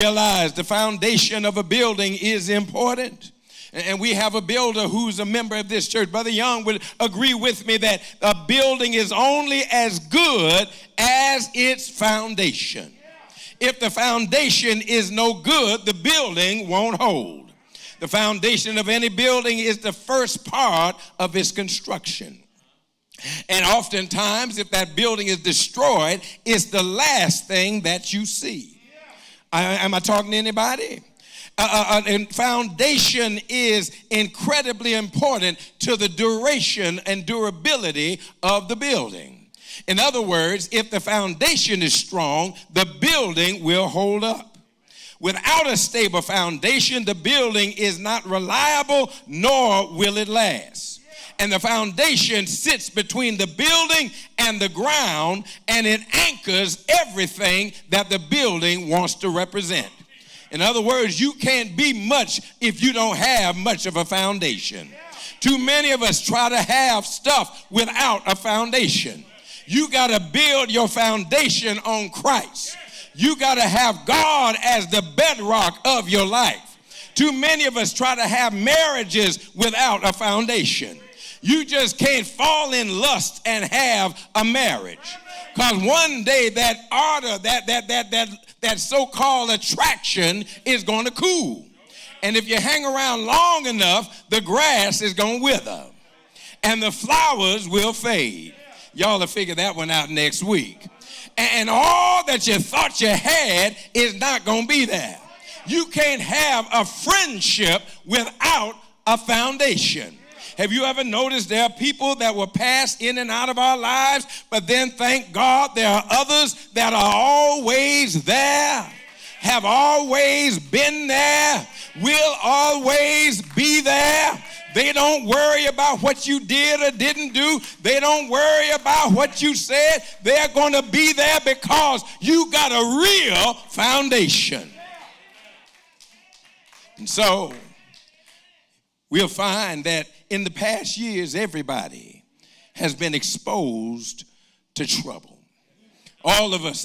Realize the foundation of a building is important. And we have a builder who's a member of this church. Brother Young would agree with me that a building is only as good as its foundation. If the foundation is no good, the building won't hold. The foundation of any building is the first part of its construction. And oftentimes, if that building is destroyed, it's the last thing that you see. Am I talking to anybody? And foundation is incredibly important to the duration and durability of the building. In other words, if the foundation is strong, the building will hold up. Without a stable foundation, the building is not reliable, nor will it last. And the foundation sits between the building and the ground, and it anchors everything that the building wants to represent. In other words, you can't be much if you don't have much of a foundation. Too many of us try to have stuff without a foundation. You got to build your foundation on Christ. You got to have God as the bedrock of your life. Too many of us try to have marriages without a foundation. You just can't fall in lust and have a marriage. Because one day that ardor, that so-called attraction is going to cool. And if you hang around long enough, the grass is going to wither. And the flowers will fade. Y'all will figure that one out next week. And all that you thought you had is not going to be there. You can't have a friendship without a foundation. Have you ever noticed there are people that will pass in and out of our lives, but then thank God there are others that are always there, have always been there, will always be there. They don't worry about what you did or didn't do. They don't worry about what you said. They're going to be there because you got a real foundation. And so we'll find that in the past years, everybody has been exposed to trouble. All of us,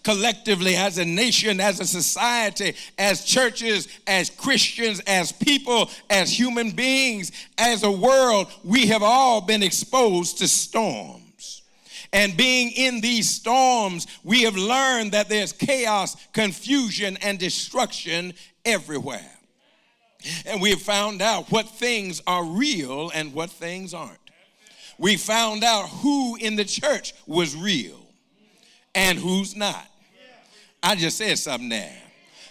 collectively, as a nation, as a society, as churches, as Christians, as people, as human beings, as a world, we have all been exposed to storms. And being in these storms, we have learned that there's chaos, confusion, and destruction everywhere. And we have found out what things are real and what things aren't. We found out who in the church was real and who's not. I just said something there.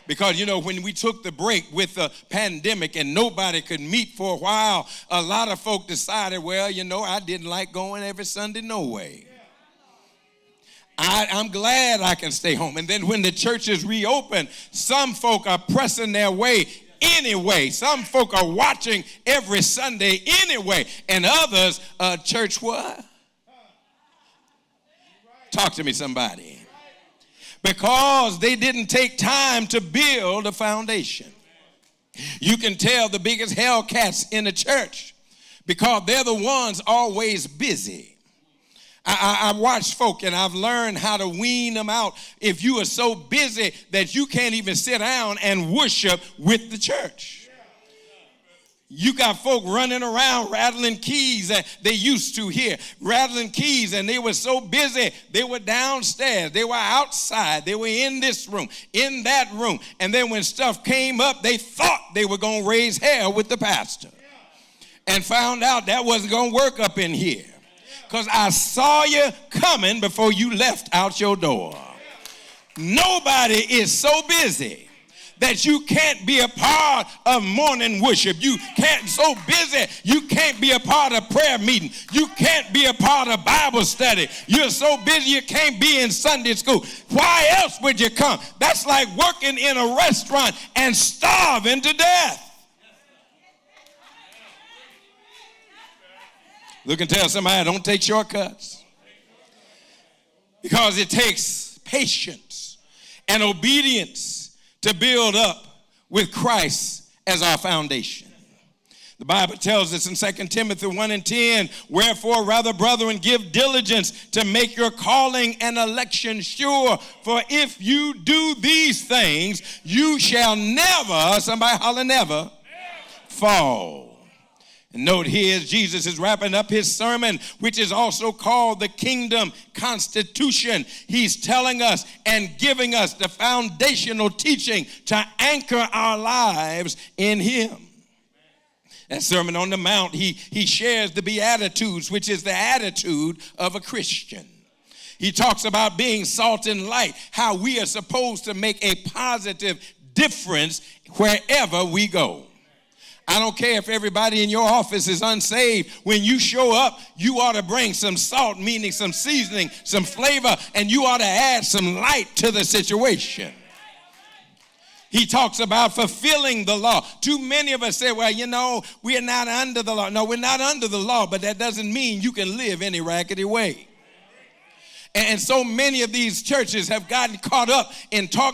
Because, you know, when we took the break with the pandemic and nobody could meet for a while, a lot of folk decided, well, you know, I didn't like going every Sunday, no way. I'm glad I can stay home. And then when the churches reopen, some folk are pressing their way anyway. Some folk are watching every Sunday anyway. And others, church what? Talk to me, somebody. Because they didn't take time to build a foundation. You can tell the biggest hellcats in the church because they're the ones always busy. I watch folk and I've learned how to wean them out. If you are so busy that you can't even sit down and worship with the church. You got folk running around rattling keys that they used to here, rattling keys, and they were so busy, they were downstairs, they were outside, they were in this room, in that room, and then when stuff came up, they thought they were going to raise hell with the pastor and found out that wasn't going to work up in here because I saw you coming before you left out your door. Nobody is so busy that you can't be a part of morning worship. You can't, so busy, you can't be a part of prayer meeting. You can't be a part of Bible study. You're so busy you can't be in Sunday school. Why else would you come? That's like working in a restaurant and starving to death. Look and tell somebody, don't take shortcuts. Because it takes patience and obedience to build up with Christ as our foundation. The Bible tells us in 2 Timothy 1:10, wherefore rather, brethren, give diligence to make your calling and election sure. For if you do these things, you shall never, somebody holler never, fall. And note here, as Jesus is wrapping up his sermon, which is also called the Kingdom Constitution, he's telling us and giving us the foundational teaching to anchor our lives in him. That Sermon on the Mount, he shares the Beatitudes, which is the attitude of a Christian. He talks about being salt and light, how we are supposed to make a positive difference wherever we go. I don't care if everybody in your office is unsaved. When you show up, you ought to bring some salt, meaning some seasoning, some flavor, and you ought to add some light to the situation. He talks about fulfilling the law. Too many of us say, well, you know, we're not under the law. No, we're not under the law, but that doesn't mean you can live any raggedy way. And so many of these churches have gotten caught up in talking